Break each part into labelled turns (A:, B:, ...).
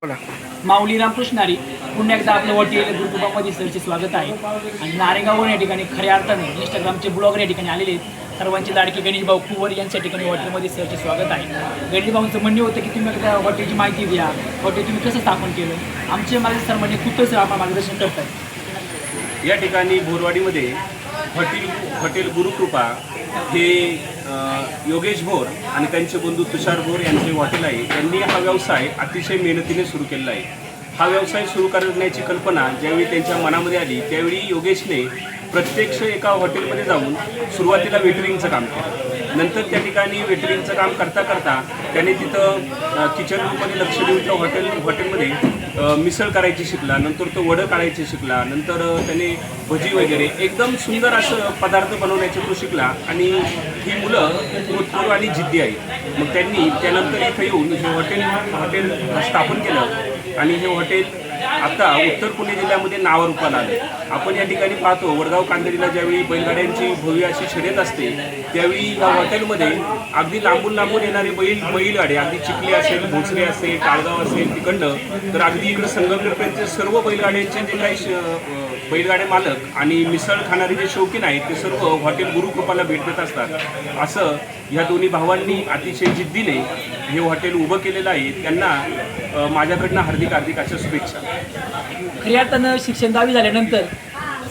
A: बोला.
B: माऊली रामकृष्णारी पुन्हा एकदा आपलं हॉटेल गुरुकृपामध्ये सरचे स्वागत आहे. आणि नारेगाववर या ठिकाणी खऱ्या अर्थाने इंस्टाग्रामचे ब्लॉगर या ठिकाणी आलेले आहेत. सर्वांचे लाडके गणेश भाऊ कुवर यांच्या ठिकाणी हॉटेलमध्ये सरचे स्वागत आहे. गणेश भाऊंचं म्हणणे होतं की तुम्ही एकदा हॉटेलची माहिती द्या, हॉटेल तुम्ही कसं स्थापन केलं. आमचे माझे सर म्हणजे खूपच सर आपण मार्गदर्शन करतात.
C: या ठिकाणी बोरवाडीमध्ये हॉटेल गुरुकृपा हे योगेश भोर आणि त्यांचे बंधू तुषार भोर यांचे हॉटेल आहे. त्यांनी हा व्यवसाय अतिशय मेहनतीने सुरू केलेला आहे. हा व्यवसाय सुरू करण्याची कल्पना ज्यावेळी त्यांच्या मनामध्ये आली त्यावेळी योगेशने प्रत्यक्ष एका हॉटेलमध्ये जाऊन सुरुवातीला वेटरिंगचं काम केलं. नंतर त्या ठिकाणी वेटरिंगचं काम करता करता त्याने तिथं किचन रूममध्ये लक्ष देऊन त्या हॉटेलमध्ये मिसळ करायची शिकला. नंतर तो वडं काढायचे शिकला. नंतर त्याने भजी वगैरे एकदम सुंदर असं पदार्थ बनवण्याचे तो शिकला. आणि ही मुलं भूतपूर्व आणि जिद्दी आहेत. मग त्यांनी त्यानंतर इथं येऊन हे हॉटेल स्थापन केलं. आणि हे हॉटेल आता उत्तर पुणे जिल्ह्यामध्ये नावारूपाला आले. आपण या ठिकाणी पाहतो वडगाव कांदळीला ज्यावेळी बैलगाड्यांची भव्य अशी शर्यत असते त्यावेळी या हॉटेलमध्ये अगदी लांबून येणारे बैलगाडे अगदी चिखली असेल, भोसरे असेल, टाळगाव असेल तिकडं तर अगदी इकडं संगमनेरपर्यंतचे सर्व बैलगाड्यांचे जे काही बैलगाडे मालक आणि मिसळ खाणारे जे शौकीन आहेत ते सर्व हॉटेल गुरुकृपाला भेट देत असतात. असं ह्या दोन्ही भावांनी अतिशय जिद्दीने हे हॉटेल उभं केलेलं आहे. त्यांना माझ्याकडनं हार्दिक अशा शुभेच्छा.
B: खऱ्या अर्थानं शिक्षण 10वी झाल्यानंतर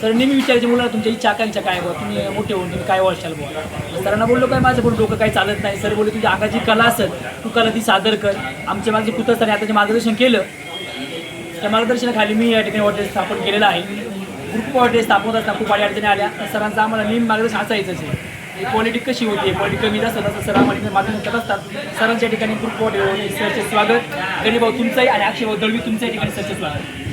B: सर नेहमी विचारायचे मुलांना तुमच्या इच्छा आकांक्षा काय बुवा, तुम्ही मोठे होऊन तुम्ही काय व्हाल बुवा. सरांना बोललो काय माझं पण डोकं काही चालत नाही. सर बोलले तुझ्या अंगाची कला असेल तू कला ती सादर कर. आमच्या माझे पुतळाने आता जे मार्गदर्शन केलं त्या मार्गदर्शनाखाली मी या ठिकाणी हॉटेल स्थापन केलेलं आहे. ग्रुप हॉटेल स्थापन असताना खूप अडचणी आल्या तर सरांचं आम्हाला नेहमी मार्गदर्शन असायचंच आहे. क्वालिटी कशी होती, क्वालिटी कमी जास्त तसं सर आम्हाला मार्गदर्शन करत असतात. सरांच्या ठिकाणी ग्रुप हॉटेल सरचे स्वागत. गणेश भाऊ तुमचंही आणि अक्षय भाऊ दळवी तुमच्या ठिकाणी सरचे स्वागत.